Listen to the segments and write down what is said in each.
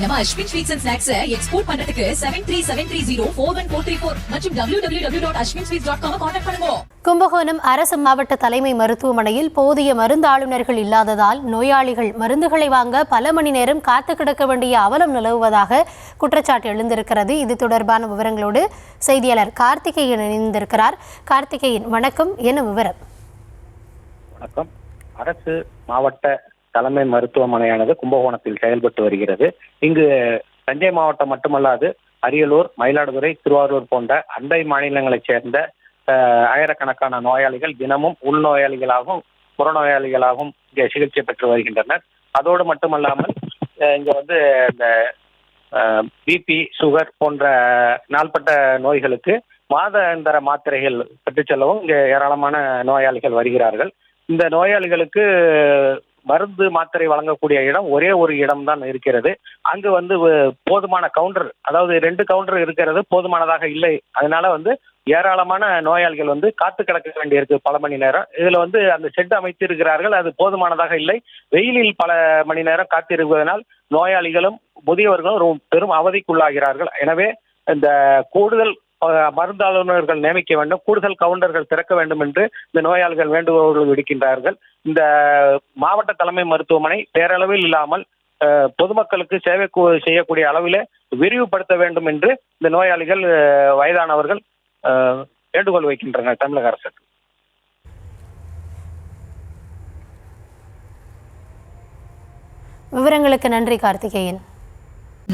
நம்ம Ashwin sweets and snacks export பண்றதுக்கு 7373041434 மற்றும் www.ashwinsweets.com கான்டாக்ட் பண்ணுங்க. கும்பகோணம் அரசு மாவட்ட தலைமை மருத்துவமனையில் போதிய மருந்தாளுநர்கள் இல்லாததால் நோயாளிகள் மருந்துகளை வாங்க பல மணி நேரம் காத்து கிடக்க வேண்டிய அவலம் நிலவுவதாக குற்றச்சாட்டு எழுந்திருக்கிறது. இது தொடர்பான விவரங்களோடு செய்தியாளர் கார்த்திகேயன் இணைந்திருக்கிறார். கார்த்திகேயன், வணக்கம். என்ன விவரம்? வணக்கம். அரசு மாவட்ட தலைமை மருத்துவமனையானது கும்பகோணத்தில் செயல்பட்டு வருகிறது. இங்கு தஞ்சை மாவட்டம் மட்டுமல்லாது அரியலூர், மயிலாடுதுறை, திருவாரூர் போன்ற அண்டை மாநிலங்களைச் சேர்ந்த ஆயிரக்கணக்கான நோயாளிகள் தினமும் உள்நோயாளிகளாகவும் புறநோயாளிகளாகவும் இங்கே சிகிச்சை பெற்று வருகின்றனர். அதோடு மட்டுமல்லாமல் இங்க இந்த பிபி, சுகர் போன்ற நாள்பட்ட நோய்களுக்கு மாதாந்திர மாத்திரைகள் பெற்றுச் செல்லவும் இங்கே ஏராளமான நோயாளிகள் வருகிறார்கள். இந்த நோயாளிகளுக்கு மருந்து மாத்திரை வழங்கக்கூடிய இடம் ஒரே ஒரு இடம் தான் இருக்கிறது. அங்கு போதுமான கவுண்டர், அதாவது 2 கவுண்டர் இருக்கிறது, போதுமானதாக இல்லை. அதனால ஏராளமான நோயாளிகள் காத்து கிடக்க வேண்டியிருக்கு பல மணி நேரம். இதுல அந்த ஷெட் அமைத்து இருக்கிறார்கள், அது போதுமானதாக இல்லை. வெயிலில் பல மணி நேரம் காத்திருப்பதனால் நோயாளிகளும் முதியவர்களும் பெரும் அவதிக்குள்ளாகிறார்கள். எனவே இந்த கூடுதல் மருந்தாளுநர்கள் நியமிக்க வேண்டும், கூடுதல் கவுண்டர்கள் திறக்க வேண்டும் என்று இந்த நோயாளிகள் வேண்டுகோள் விடுக்கின்றார்கள். இந்த மாவட்ட தலைமை மருத்துவமனை பேரளவில் இல்லாமல் பொதுமக்களுக்கு சேவை செய்யக்கூடிய அளவில் விரிவுபடுத்த வேண்டும் என்று இந்த நோயாளிகள், வயதானவர்கள் வேண்டுகோள் வைக்கின்றனர் தமிழக அரசுக்கு. விவரங்களுக்கு நன்றி கார்த்திகேயன்.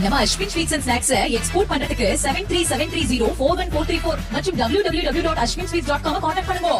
நம்ம Ashwin sweets and snacks export பண்றதுக்கு 7373041434 மற்றும் www.ashwinsweets.com கான்டாக்ட் பண்ணுங்க.